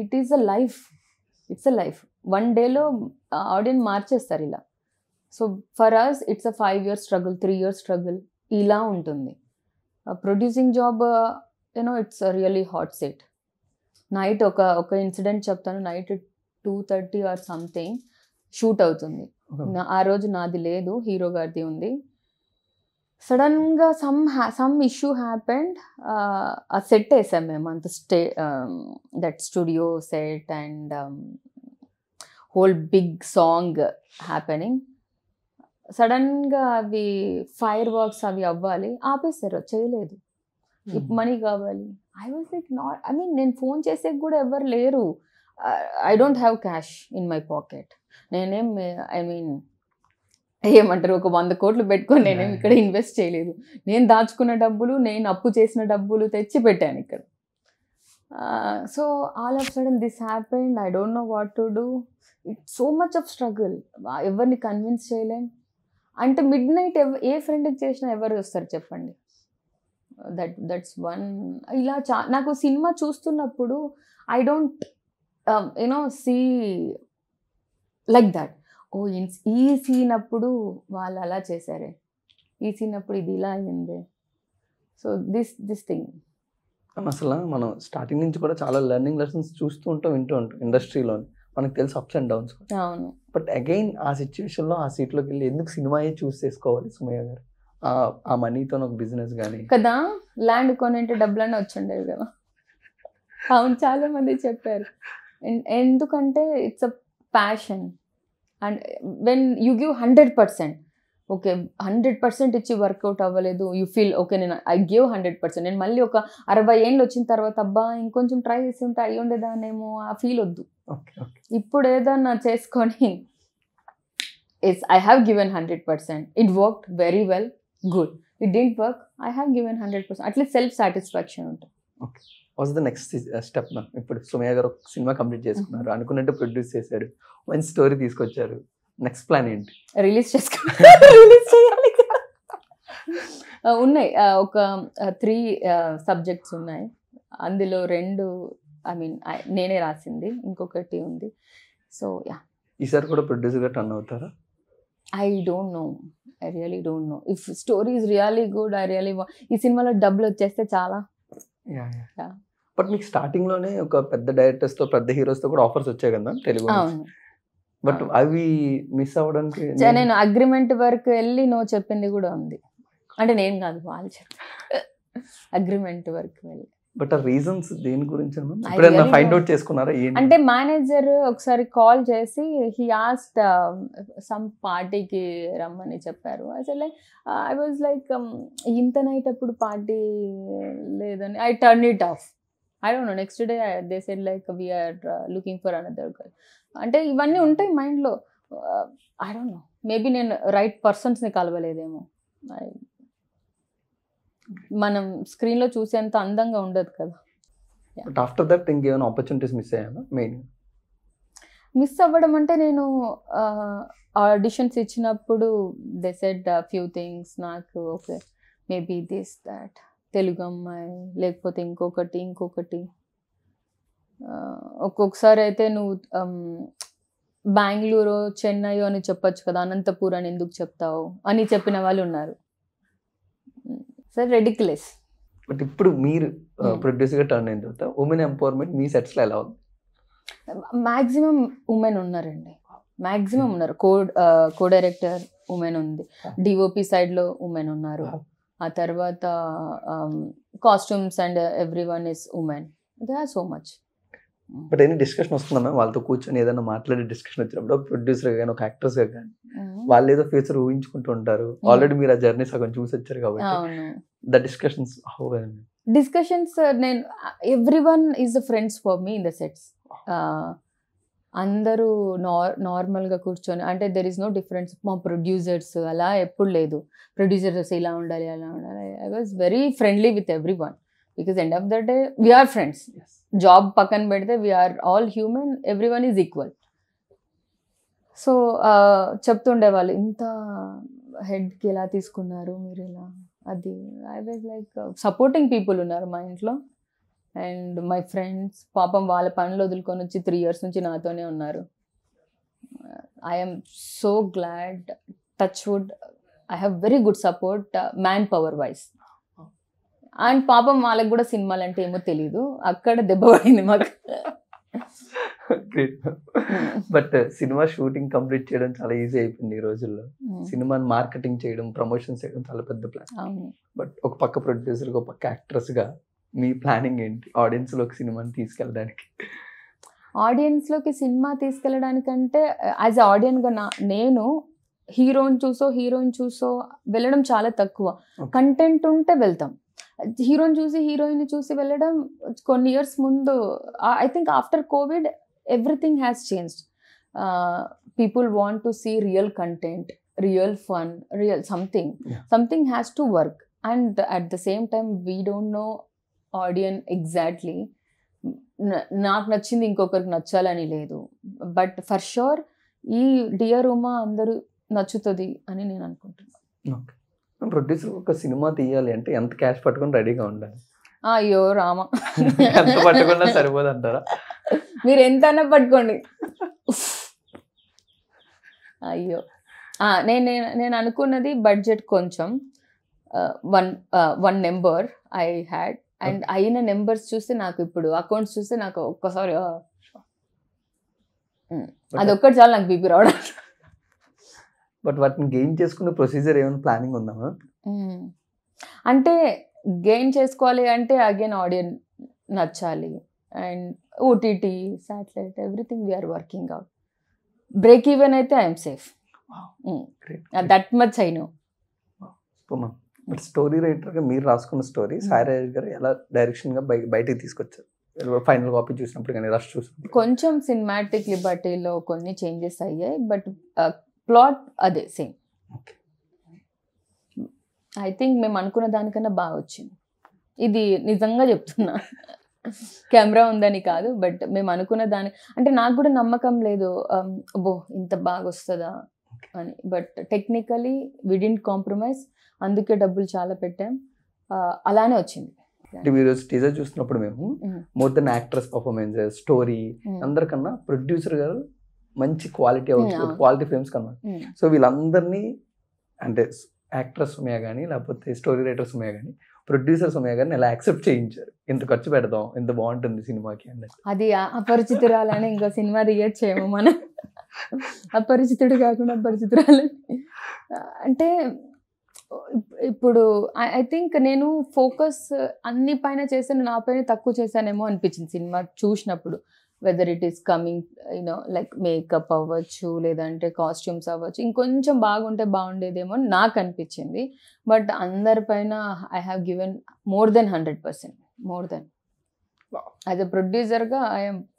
it is a life, it's a life. 1 dayలో ఆడియన్స్ మార్చేస్తారు ఇలా. So for us it's a 5 years struggle, 3 years struggle ఇలా ఉంటుంది. Producing job it's really hot set. Night ఒక ఇన్సిడెంట్ చెప్తాను. నైట్ 2:30 or సంథింగ్ షూట్ అవుతుంది. ఆ రోజు నాది లేదు, హీరో గారిది ఉంది. సడన్గా సమ్ ఇష్యూ హ్యాపెండ్. ఆ సెట్ వేసాం మేము, అంత that studio set and whole big song happening. సడన్గా అవి ఫైర్ వర్క్స్ అవి అవ్వాలి, ఆపేస్తారు, చేయలేదు. మనీ కావాలి. I was like not, I mean నేను ఫోన్ చేసే కూడా ఎవరు లేరు. I don't have cash in my pocket. నేనేం ఐ మీన్ ఏమంటారు, ఒక 100 కోట్లు పెట్టుకొని నేనేం ఇక్కడ ఇన్వెస్ట్ చేయలేదు. నేను దాచుకున్న డబ్బులు, నేను అప్పు చేసిన డబ్బులు తెచ్చి పెట్టాను ఇక్కడ. So all of sudden this happened. I don't know what to do. It's so much of struggle. ఎవరిని కన్విన్స్ చేయలేం. అంటే మిడ్ నైట్ ఏ ఫ్రెండ్కి చేసినా ఎవరు వస్తారు చెప్పండి. That's one. ఇలా నాకు సినిమా చూస్తున్నప్పుడు I don't see like that. ఓ ఈ సీన్ అప్పుడు వాళ్ళు అలా చేశారే, ఈ సీన్ అప్పుడు ఇది ఇలా అయింది. సో దిస్ థింగ్ అసలు మనం స్టార్టింగ్ నుంచి కూడా చాలా లెర్నింగ్ లెసన్స్ చూస్తూ ఉంటాం, వింటూ ఉంటాం ఇండస్ట్రీలోని. మనకు తెలుసు అప్స్ అండ్ డౌన్స్. అవును. బట్ అగైన్ ఆ సిచ్యువేషన్లో ఆ సీట్లోకి వెళ్ళి ఎందుకు సినిమాయే చూస్ చేసుకోవాలి సుమయ్య గారు? ఆ మనీతో ఒక బిజినెస్ కానీ కదా, ల్యాండ్ కొనింటే డబ్బులన్నీ వచ్చిండేవి కదా. అవును, చాలా మంది చెప్పారు. ఎందుకంటే it's a passion. And when you give 100%, okay 100% ఇచ్చి వర్కౌట్ అవ్వలేదు, యూ ఫీల్ ఓకే నేను ఐ గివ్ 100%. నేను మళ్ళీ ఒక 60 ఏళ్ళు వచ్చిన తర్వాత అబ్బా ఇంకొంచెం ట్రై చేసి ఉంటే అయ్యి ఉండేదానేమో ఆ ఫీల్ వద్దు. ఇప్పుడు ఏదన్నా చేసుకొని I have given 100%. It worked very well, good. It didn't work, I have given 100%. At least self satisfaction ఉంటుంది. Okay, what's the next step? ఇప్పుడు సుమయ్య గారు ఒక సినిమా కంప్లీట్ చేసుకున్నారు, అనుకున్నట్టు ప్రొడ్యూస్ చేశారు, మంచి స్టోరీ తీసుకొచ్చారు. నెక్స్ట్ ప్లాన్ ఏంటి? రిలీజ్ రిలీజ్ చేయాలి. ఉన్నాయి ఒక 3 సబ్జెక్ట్స్ ఉన్నాయి. అందులో 2 ఐ మీన్ నేనే రాసింది, ఇంకొకటి ఉంది. సో యా, ఈసారి కూడా ప్రొడ్యూసర్గా టర్న్ అవుతారా? I don't no, I really don't know. If story is really good, I really ఈ సినిమాలో డబ్బులు వచ్చేస్తే చాలా. బట్ మీకు స్టార్టింగ్ లోనే ఒక పెద్ద డైరెక్టర్స్ తో, పెద్ద హీరోస్ తో కూడా ఆఫర్స్ వచ్చాయి కదా తెలుగు. బట్ అవి మిస్ అవ్వడానికి నేను అగ్రిమెంట్ వరకు వెళ్ళి నో చెప్పింది కూడా ఉంది. అంటే నేను కాదు, వాళ్ళు చెప్పారు అగ్రిమెంట్ వరకు వెళ్ళి. బట్ ఆ రీజన్స్ దేని గురించి ఎప్పుడైనా ఫైండ్ అవుట్ చేసుకున్నారా? అంటే మేనేజర్ ఒకసారి కాల్ చేసి హీ ఆస్క్డ్ సమ్ పార్టీకి రమ్మని చెప్పారు. అసలు ఐ వాజ్ లైక్ ఇంత నైట్ అప్పుడు పార్టీ లేదని I turn it off. I don't know, next day they said like we're looking for another girl. అంటే ఇవన్నీ ఉంటాయి మైండ్లో. ఐ డోంట్ నో, మేబీ నేను రైట్ పర్సన్స్ని కలవలేదేమో. మనం స్క్రీన్లో చూసేంత అందంగా ఉండదు కదా. బట్ ఆఫ్టర్ దట్ ఇంకేమైనా ఆపర్చునిటీస్ మిస్ అయ్యానా? మెయిన్ మిస్ అవ్వడం అంటే నేను ఆడిషన్స్ ఇచ్చినప్పుడు దే సెడ్ ఫ్యూ థింగ్స్. నాకు okay maybe this that Telugu అమ్మాయి, లేకపోతే ఇంకొకటి. ఒక్కొక్కసారి అయితే నువ్వు బెంగళూరు, చెన్నై అని చెప్పొచ్చు కదా, అనంతపూర్ అని ఎందుకు చెప్తావు అని చెప్పిన వాళ్ళు ఉన్నారు. రెడిక్యులస్. బట్ ఇప్పుడు మీరు ప్రొడ్యూసర్గా టర్న్ అయిన తర్వాత ఉమెన్ ఎంపవర్మెంట్ మీ సెట్స్లో ఎలా ఉంది? మ్యాక్సిమం ఉమెన్ ఉన్నారండి, మ్యాక్సిమం ఉన్నారు. కో డైరెక్టర్ ఉమెన్ ఉంది, డిఓపి సైడ్లో ఉమెన్ ఉన్నారు. ఆ తర్వాత costumes and everyone is women. They are so much. But ఎన్ని డిస్కషన్ వస్తుందా వాళ్ళతో కూర్చొని ఏదైనా మాట్లాడే డిస్కషన్ వచ్చినప్పుడు, ఒక ప్రొడ్యూసర్ కానీ ఒక యాక్టర్స్ కానీ వాళ్ళు ఏదో ఫ్యూచర్ ఊహించుకుంటూ ఉంటారు. ఆల్రెడీ మీరు ఆ జర్నీ సగం చూసి వచ్చారు కాబట్టి ద డిస్కషన్స్ నేను everyone is the friends for me in the sets. అందరూ నార్మల్గా కూర్చొని, అంటే దెర్ ఈస్ నో డిఫరెన్స్. మా ప్రొడ్యూసర్స్ అలా ఎప్పుడు లేదు, ప్రొడ్యూసర్స్ ఇలా ఉండాలి అలా ఉండాలి. I was very friendly with everyone because end of the day we're friends. Job పక్కన పెడితే we're all human, everyone is equal. So చెప్తుండే వాళ్ళు, ఇంత హెడ్కి ఎలా తీసుకున్నారు మీరు ఇలా, అది. I was like supporting people ఉన్నారు మా ఇంట్లో. అండ్ మై ఫ్రెండ్స్ పాపం వాళ్ళ పనులు వదులుకొని వచ్చి 3 years నుంచి నాతోనే ఉన్నారు. I'm so glad, touch wood, I have very good support man power wise. And పాపం వాళ్ళకి కూడా సినిమాలు అంటే ఏమో తెలీదు, అక్కడ దెబ్బ పడింది మాకు. బట్ సినిమా షూటింగ్ కంప్లీట్ చేయడం చాలా ఈజీ అయిపోయింది ఈ రోజుల్లో. సినిమాని మార్కెటింగ్ చేయడం, ప్రమోషన్స్ చేయడం చాలా పెద్ద ప్లాన్. బట్ ఒక పక్క ప్రొడ్యూసర్, ఒక పక్క యాక్ట్రెస్ గా మీ ప్లానింగ్ ఏంటి ఆడియన్స్ లోకి సినిమాని తీసుకెళ్ళడానికి? ఆడియన్స్ లోకి సినిమా తీసుకెళ్ళడానికంటే యాజ్ ఆడియన్స్ గా నేను హీరోయిన్ చూసో వెళ్ళడం చాలా తక్కువ. కంటెంట్ ఉంటే వెళ్తాం. హీరోయిన్ చూసి వెళ్ళడం కొన్ని ఇయర్స్ ముందు. I think after Covid everything has changed. People want to see real content, real fun, real something has to work. And at the same time we don't know audience exactly. నాకు నచ్చింది ఇంకొకరికి నచ్చాలని లేదు. But for sure ఈ dear Uma అందరూ నచ్చుతుంది అని నేను అనుకుంటున్నాను. ప్రొడ్యూసర్ ఒక సినిమా తీయాలి అంటే ఎంత క్యాష్ పట్టుకొని రెడీగా ఉండాలి? అయ్యో రామ, ఎంత పట్టుకున్నా సరిపోదు అంటారా? మీరు ఎంతైనా పట్టుకోండి. అయ్యో, నేను అనుకున్నది బడ్జెట్ కొంచెం 1 నెంబర్ ఐ హ్యాడ్, అండ్ అయిన నెంబర్స్ చూస్తే నాకు ఇప్పుడు అకౌంట్స్ చూస్తే నాకు ఒక్కసారి అదొక్కటి చాలు నాకు బీపీ రావడం. బట్ వాటిని గెయిన్ చేసుకునే ప్రొసీజర్ ఏమైనా ప్లానింగ్ ఉందా? అంటే గెయిన్ చేసుకోవాలి అంటే అగైన్ ఆడియన్స్ నచ్చాలి, and OTT, satellite, everything we're working out. Break even అయితే I'm safe, that much I know. But story రైటర్గా మీరు రాసుకున్న స్టోరీ సాయిరాజ్ గారు ఎలా డైరెక్షన్గా బయటికి తీసుకొచ్చారు? ఫైనల్ కాపీ చూసినప్పుడు కానీ రష్ చూసినప్పుడు కొంచెం సినిమాటిక్ లిబర్టీలో కొన్ని చేంజెస్ అయ్యాయి, బట్ ప్లాట్ అదే సేమ్. ఐ థింక్ మేము అనుకున్న దానికన్నా బాగా వచ్చింది. ఇది నిజంగా చెప్తున్నా, కెమెరా ఉందని కాదు, బట్ మేము అనుకున్న దాని అంటే నాకు కూడా నమ్మకం లేదు అబ్బో ఇంత బాగా వస్తుందా అని. But technically we didn't compromise, అందుకే డబ్బులు చాలా పెట్టాం, అలానే వచ్చింది. ఈరోజు టీజర్ చూసినప్పుడు మేము more than actress performances, story అందరికన్నా ప్రొడ్యూసర్ గారు మంచి క్వాలిటీ క్వాలిటీ ఫిల్మ్స్ కన్నా. సో వీళ్ళందరినీ అంటే యాక్ట్రెస్ ఉన్నాయా కానీ లేకపోతే స్టోరీ రైటర్స్ ఉన్నాయా కానీ ప్రొడ్యూసర్స్ ఉన్నాయా కానీ ఎలా యాక్సెప్ట్ చేయించారు, ఎంత ఖర్చు పెడదాం, ఎంత బాగుంటుంది సినిమాకి అన్నట్టు. అది అపరిచితురాలని ఇంకో సినిమా తీయచ్చేమో మనం, అపరిచితుడు కాకుండా అపరిచితురాలని. అంటే ఇప్పుడు ఐ థింక్ నేను ఫోకస్ అన్ని పైన చేశాను, నా పైన తక్కువ చేశానేమో అనిపించింది సినిమా చూసినప్పుడు. Whether it is coming you know like makeup అవ్వచ్చు, లేదంటే కాస్ట్యూమ్స్ అవ్వచ్చు, ఇంకొంచెం బాగుంటే బాగుండేదేమో అని నాకు అనిపించింది. బట్ అందరిపైన I have given more than 100%, more than. As a ప్రొడ్యూసర్గా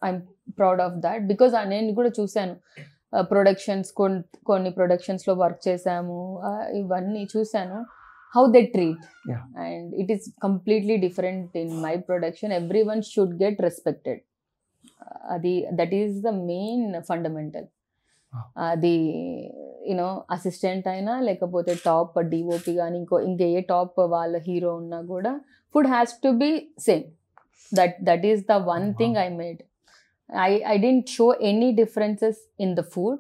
I'm proud of that, because నేను కూడా చూశాను ప్రొడక్షన్స్, కొన్ని ప్రొడక్షన్స్లో వర్క్ చేశాము, ఇవన్నీ చూశాను, how they treat, and it is completely different in my production. Every one should get respected, అది that is the main fundamental. అది యూనో అసిస్టెంట్ అయినా లేకపోతే టాప్ డిఓపి కానీ ఇంకే టాప్ వాళ్ళ హీరో ఉన్నా కూడా food has to B same. That is the one thing I made. I didn't show any differences in the food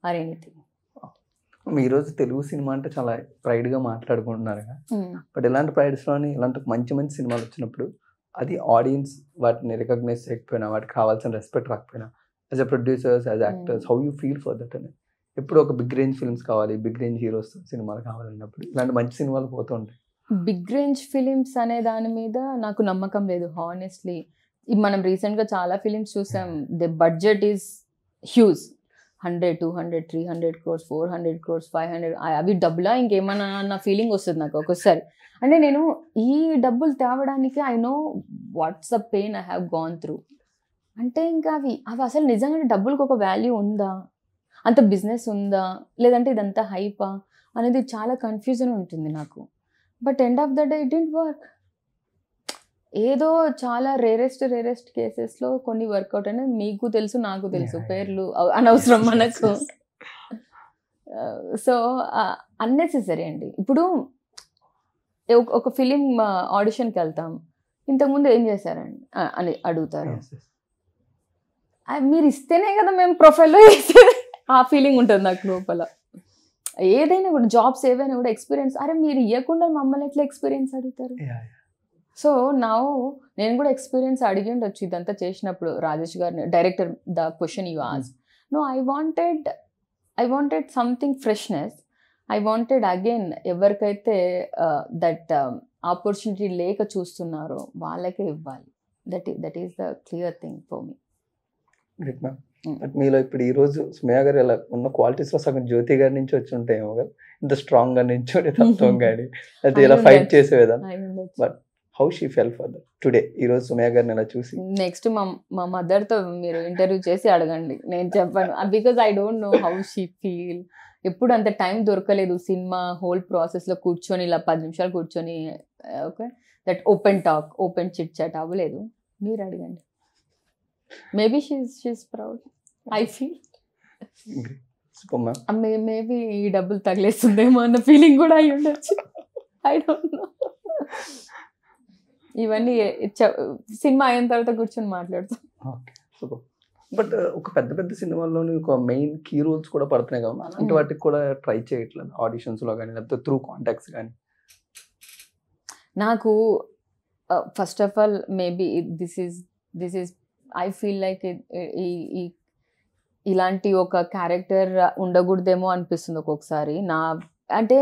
or anything. ఈరోజు Telugu cinema అంటే చాలా ప్రైడ్గా మాట్లాడుకుంటున్నారు, బట్ ఇలాంటి ప్రైడ్స్లోని ఇలాంటి మంచి మంచి సినిమాలు వచ్చినప్పుడు అది ఆడియన్స్ వాటిని రికగ్నైజ్ చేయకపోయినా, వాటికి కావాల్సిన రెస్పెక్ట్ రాకపోయినా, as a producers, as actors, how you feel for that అని. ఎప్పుడు ఒక బిగ్ రేంజ్ ఫిల్మ్స్ కావాలి, బిగ్ రేంజ్ హీరోస్ సినిమాలు కావాలన్నప్పుడు ఇలాంటి మంచి సినిమాలు పోతూ ఉంటాయి. బిగ్ రేంజ్ ఫిలిమ్స్ అనే దాని మీద నాకు నమ్మకం లేదు హానెస్ట్లీ. మనం రీసెంట్గా చాలా ఫిలిమ్స్ చూసాం, the budget is huge, 100, 200, 300 crores, 400 crores, 500, అవి డబ్బులా ఇంకేమన్నా అన్న ఫీలింగ్ వస్తుంది నాకు ఒక్కోసారి. అంటే నేను ఈ డబ్బులు తేవడానికి I know what's the pain I have gone through. అంటే ఇంకా అవి అసలు నిజంగా డబ్బులకు ఒక వాల్యూ ఉందా, అంత బిజినెస్ ఉందా, లేదంటే ఇదంతా హైపా అనేది చాలా కన్ఫ్యూజన్ ఉంటుంది నాకు. But end of the day it didn't work. ఏదో చాలా రేరెస్ట్ కేసెస్లో కొన్ని వర్కౌట్ అయినా, మీకు తెలుసు నాకు తెలుసు, పేర్లు అనవసరం మనకు. సో అన్నెసెసరీ అండి. ఇప్పుడు ఒక ఫిలిం ఆడిషన్కి వెళ్తాం, ఇంతకుముందు ఏం చేశారండి అని అడుగుతారు. మీరు ఇస్తేనే కదా మేము ప్రొఫైల్లో వేసేది, ఆ ఫీలింగ్ ఉంటుంది నాకు లోపల. ఏదైనా కూడా జాబ్స్ ఏవైనా కూడా ఎక్స్పీరియన్స్, అరే మీరు ఇవ్వకుండా మమ్మల్ని ఎట్లా ఎక్స్పీరియన్స్ అడుగుతారు. సో నా నేను కూడా ఎక్స్పీరియన్స్ అడిగి ఉండొచ్చు ఇదంతా చేసినప్పుడు రాజేష్ గారిని, director the question you ask. No, I wanted something freshness. I wanted again ఎవరికైతే దట్ ఆపర్చునిటీ లేక చూస్తున్నారో వాళ్ళకే ఇవ్వాలి. That is the clear thing for me. But మీలో ఇప్పుడు ఈరోజు సుమయ్య గారు ఇలా ఉన్న క్వాలిటీస్లో సగం జ్యోతి గారి నుంచి వచ్చి ఉంటాయేమో కదా, ఇంత స్ట్రాంగ్గా నించోడే తత్వం కానీ అయితే ఇలా ఫైట్ చేసే విధానం. But how she full for that today, ఈరోజు సుమయ్య గారిని ఇలా చూసి? నెక్స్ట్ మా మదర్తో మీరు ఇంటర్వ్యూ చేసి అడగండి, నేను చెప్పాను. Because I don't know how she feel. ఎప్పుడు అంత టైం దొరకలేదు సినిమా హోల్ ప్రాసెస్లో కూర్చొని ఇలా 10 నిమిషాలు కూర్చొని okay that open talk, open chit chat అవ్వలేదు. మీరు అడగండి. Maybe she's proud, I feel. Super ma'am. Maybe ఈ డబ్బులు తగిలేస్తుందేమో అన్న ఫీలింగ్ కూడా అయి ఉండొచ్చు. I don't know. ఇవన్నీ సినిమా అయిన తర్వాత కూర్చొని మాట్లాడుతాం. Okay, super. బట్ ఒక పెద్ద పెద్ద సినిమాల్లోని ఒక మెయిన్ కీ రోల్స్ కూడా పడుతున్నాయి కదా, అలాంటి వాటికి కూడా ట్రై చేయట్లేదు ఆడిషన్స్లో కానీ లేకపోతే త్రూ కాంటాక్ట్స్ కానీ? నాకు first of all maybe this is I feel like ఇలాంటి ఒక క్యారెక్టర్ ఉండకూడదేమో అనిపిస్తుంది ఒక్కొక్కసారి. అంటే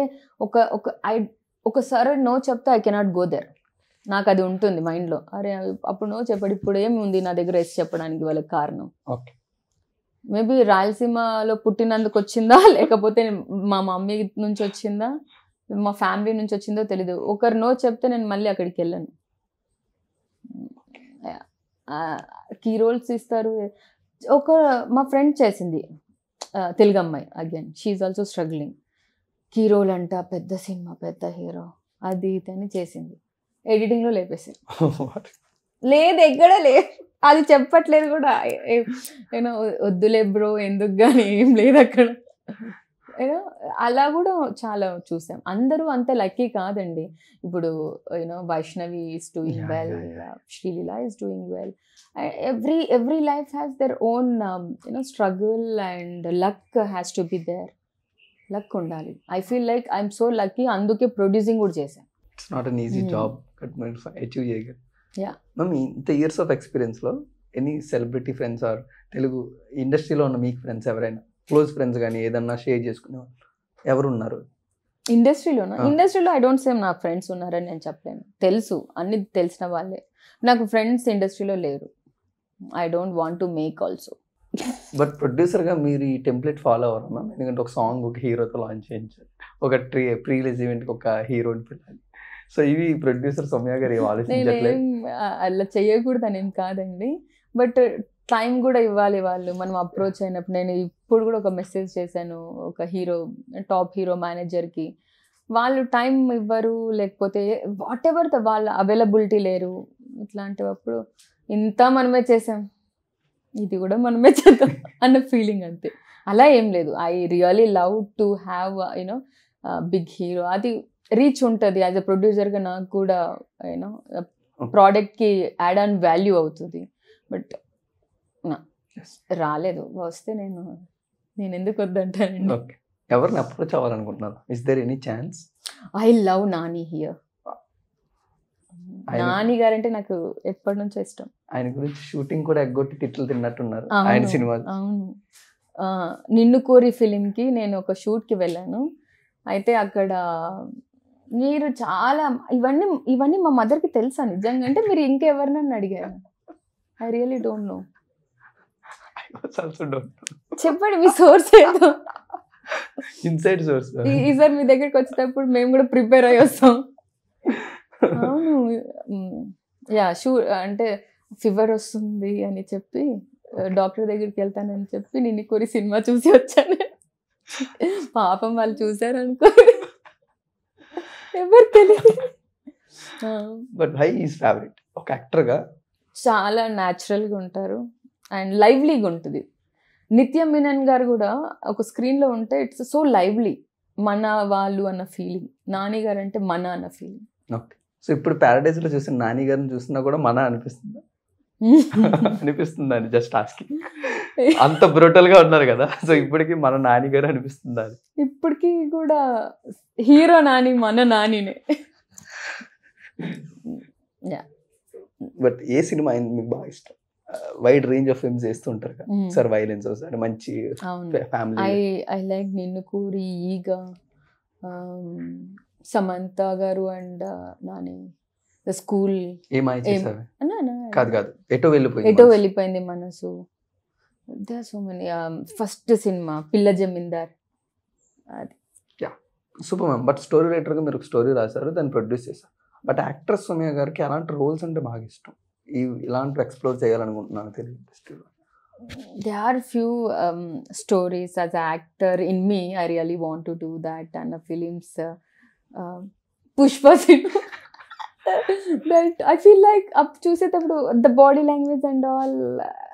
ఒకసారి నో చెప్తే ఐ కెనాట్ గో దేర్. నాకు అది ఉంటుంది మైండ్లో. అరే అప్పుడు నో చెప్పాడు, ఇప్పుడు ఏమి ఉంది నా దగ్గర ఎస్ చెప్పడానికి వాళ్ళకి కారణం. మేబీ రాయలసీమలో పుట్టినందుకు వచ్చిందా, లేకపోతే మా మమ్మీ నుంచి వచ్చిందా, మా ఫ్యామిలీ నుంచి వచ్చిందో తెలీదు. ఒకరు నో చెప్తే నేను మళ్ళీ అక్కడికి వెళ్ళను. కీ రోల్స్ ఇస్తారు. మా ఫ్రెండ్ చేసింది, తెలుగు అమ్మాయి, again she also struggling. Key role అంట, పెద్ద సినిమా, పెద్ద హీరో, అది ఇతని చేసింది. ఎడిటింగ్లో లేపేసింది. లేదు, ఎక్కడ లేదు, అది చెప్పట్లేదు కూడా. ఏమో వద్దులే బ్రో, ఎందుకు కానీ ఏం లేదు అక్కడ. అలా కూడా చాలా చూసాం. అందరూ అంత లక్కీ కాదండి. ఇప్పుడు Vaishnavi is doing well, Sreeleela is doing well. Every life has their own struggle and luck has to be there. Luck ఉండాలి. I feel like I'm so lucky, అందుకే ప్రొడ్యూసింగ్ కూడా చేశాను. It's not an easy job, achieve చేయగలరు. Yeah ma'am, ఇంత years of ఎక్స్పీరియన్స్లో any celebrity friends or Telugu ఇండస్ట్రీలో ఉన్న మీకు ఫ్రెండ్స్ ఎవరైనా, క్లోజ్ ఫ్రెండ్స్ కానీ ఏదన్నా షేర్ చేసుకునే వాళ్ళు ఎవరు ఉన్నారు ఇండస్ట్రీలో? ఐ డోంట్ సేమ్ నాకు ఫ్రెండ్స్ ఉన్నారని నేను చెప్పలేను. తెలుసు, అన్ని తెలిసిన వాళ్ళే. నాకు ఫ్రెండ్స్ ఇండస్ట్రీలో లేరు. I don't want to make also. But ప్రొడ్యూసర్గా మీరు ఈ టెంప్లెట్ ఫాలో అవ్వరు మ్యామ్? ఎందుకంటే ఒక సాంగ్ ఒక హీరోతో లాంచ్ చేయించారు, ఒక ప్రీ రిలీజ్ ఈవెంట్కి ఒక హీరోని పెట్టాలి. సో ఇవి ప్రొడ్యూసర్ సౌమ్య గారు ఆలోచించట్లేదు? అలా చేయకూడదు అనేం కాదండి, బట్ టైం కూడా ఇవ్వాలి వాళ్ళు. మనం అప్రోచ్ అయినప్పుడు నేను ఇప్పుడు కూడా ఒక మెసేజ్ చేశాను ఒక టాప్ హీరో మేనేజర్కి. వాళ్ళు టైం ఇవ్వరు, లేకపోతే వాట్ ఎవర్ వాళ్ళ అవైలబిలిటీ లేరు. ఇట్లాంటివప్పుడు ఇంత మనమే చేసాం, ఇది కూడా మనమే చేద్దాం అన్న ఫీలింగ్ అంతే. అలా ఏం లేదు. I really love to have big hero. అది రీచ్ ఉంటుంది. యాజ్ అ ప్రొడ్యూసర్గా నాకు కూడా ప్రోడక్ట్కి యాడ్ ఆన్ వాల్యూ అవుతుంది. బట్ రాలేదు. వస్తే నేను ఎందుకు వద్దంటానండి. ఎవరిని అప్రోచ్ అవ్వాలనుకుంటున్నారు? Is there any chance? I love Nani here. Nani గారంటే నాకు ఎప్పటి నుంచో ఇష్టం. ఆయన గురించి షూటింగ్ కూడా ఎగ్గొట్టి తిట్లు తిన్నట్టున్నారు ఆయన సినిమాలు. అవును. నిన్ను కోరి ఫిలింకి నేను ఒక షూట్కి వెళ్ళాను. అయితే అక్కడ మీరు చాలా ఇవన్నీ మా మదర్కి తెలుసా నిజంగా అంటే? మీరు ఇంకెవరినని అడిగారు? I really don't know. చెప్పండి మీ సోర్స్ ఏదో. Inside source. ఈసారి మీ దగ్గరికి వచ్చేటప్పుడు మేము కూడా ప్రిపేర్ అయ్యి వస్తాం. అవును. అంటే ఫీవర్ వస్తుంది అని చెప్పి డాక్టర్ దగ్గరికి వెళ్తానని చెప్పి నిన్ను కోరి సినిమా చూసి వచ్చాను. పాపం వాళ్ళు చూసారు అనుకో, ఎవరు తెలియదు. బట్ హై ఈజ్ ఫేవరెట్ ఒక యాక్టర్గా. చాలా న్యాచురల్గా ఉంటారు అండ్ లైవ్లీగా ఉంటుంది. నిత్య మీనన్ గారు కూడా ఒక స్క్రీన్లో ఉంటే ఇట్స్ సో లైవ్లీ, మన వాళ్ళు అన్న ఫీలింగ్. నాని గారు అంటే మన అన్న ఫీలింగ్. ఓకే. సో ఇప్పుడు ప్యారడైజ్లో చూసిన నాని గారిని చూసినా కూడా మన అనిపిస్తుందా? అనిపిస్తుందండి, జస్ట్ ఆస్కింగ్. అంత బ్రూటల్గా ఉన్నారు కదా, సో ఇప్పటికీ మన నాని గారు అనిపిస్తుందా? ఇప్పటికీ కూడా హీరో నాని మన నానినే. బట్ ఏ సినిమా అయింది మీకు బాగా ఇష్టం? వైడ్ రేంజ్ ఆఫ్ ఫిల్మ్స్ చేస్తుంటారు కదా సార్, వైలెన్స్ ఒకసారి మంచి ఫ్యామిలీ. ఐ లైక్ నిన్ను కోరి, ఈగ, సమంత గారు అండ్ నాని, ద స్కూల్. కాదు ఎటో వెళ్ళిపోయింది మనసు. So many. ఫస్ట్ సినిమా పిల్ల జమీందార్, అది. Super ma'am. బట్ స్టోరీ రైటర్గా మీరు ఒక స్టోరీ రాశారు, దాన్ని ప్రొడ్యూస్ చేశారు. బట్ యాక్ట్రెస్ సౌమ్య గారికి అలాంటి రోల్స్ అంటే బాగా ఇష్టం, ఇలాంటివి ఎక్స్ప్లోర్ చేయాలనుకుంటున్నాను తెలుగు ఇండస్ట్రీలో. There are few stories as an actor in me. I really want to do that, and the films Pushpa that I feel like up చూసేటప్పుడు the body language and all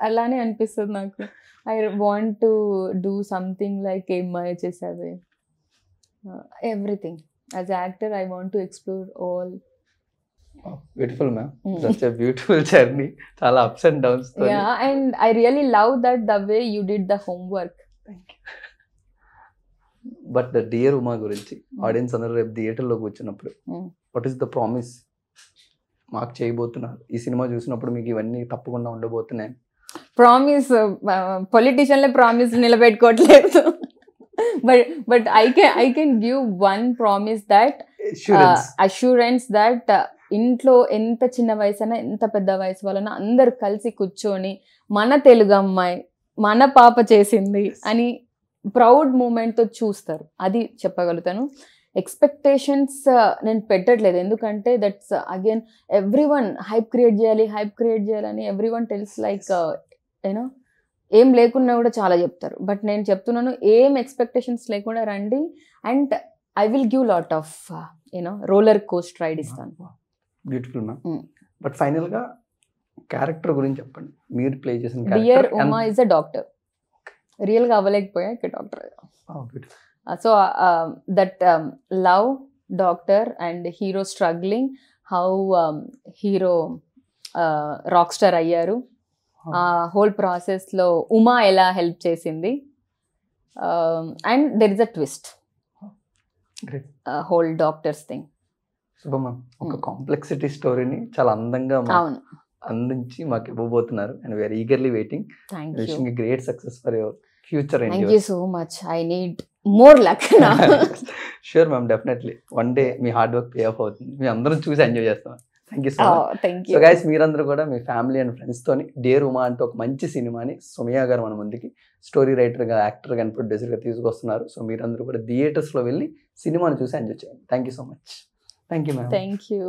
అలానే అనిపిస్తుంది నాకు. I want to do something like Ye Maaya Chesave, everything as actor I want to explore all. Beautiful ma'am, such a beautiful journey, చాలా ups and downs. Yeah, and I really love that the way you did the homework. But the dear Uma గురించి audience అందరూ రేపు థియేటర్లో కూర్చున్నప్పుడు what is the promise మాకు చేయబోతున్నారు? ఈ cinema చూసినప్పుడు మీకు ఇవన్నీ తప్పకుండా ఉండబోతున్నాయి. ప్రామిస్, పొలిటీషియన్లే ప్రామిస్ నిలబెట్టుకోవట్లేదు. But I can give one promise that assurance that ఇంట్లో ఎంత చిన్న వయసు అయినా ఎంత పెద్ద వయసు వాళ్ళైనా అందరు కలిసి కూర్చొని మన తెలుగు అమ్మాయి మన పాప చేసింది అని ప్రౌడ్ మూమెంట్తో చూస్తారు. అది చెప్పగలుగుతాను. ఎక్స్పెక్టేషన్స్ నేను పెట్టట్లేదు, ఎందుకంటే that's again everyone hype create చేయాలని everyone tells like you know ఏం లేకున్నా కూడా చాలా చెప్తారు. బట్ నేను చెప్తున్నాను, ఏం ఎక్స్పెక్టేషన్స్ లేకుండా రండి and I will give lot of roller coaster ride ఇస్తాను. Beautiful ma'am. బట్ ఫైనల్గా క్యారెక్టర్ గురించి చెప్పండి, మీరు ప్లే చేసిన dear Uma is a doctor. రియల్గా అవ్వలేకపోయా ఇక్కడ doctor. So that love doctor and hero struggling, how hero rock star అయ్యారు, ఆ హోల్ ప్రాసెస్లో ఉమా ఎలా హెల్ప్ చేసింది, and there is a twist whole doctors thing. Shubha ma'am, ఒక కాంప్లెక్సిటీ స్టోరీని చాలా అందంగా అందించి మాకు ఇవ్వబోతున్నారు and we're eagerly waiting. Wishing great success for your future. Thank you so much. I need more luck. Sure ma'am, definitely one day మీ hard work pay off అవుతుంది, మీ అందరం చూసి ఎంజాయ్ చేస్తాం. థ్యాంక్ యూ సో మచ్. సో గైస్, మీరందరూ కూడా మీ ఫ్యామిలీ అండ్ ఫ్రెండ్స్ తోని డియర్ ఉమా అంటే ఒక మంచి సినిమాని సోమియా గారు మన ముందుకి స్టోరీ రైటర్గా, యాక్టర్గా అండ్ ప్రొడ్యూసర్గా తీసుకొస్తున్నారు. సో మీరందరూ కూడా థియేటర్స్లో వెళ్ళి సినిమాని చూసి ఎంజాయ్ చేయండి. Thank you so much. Thank you, ma'am. Thank you.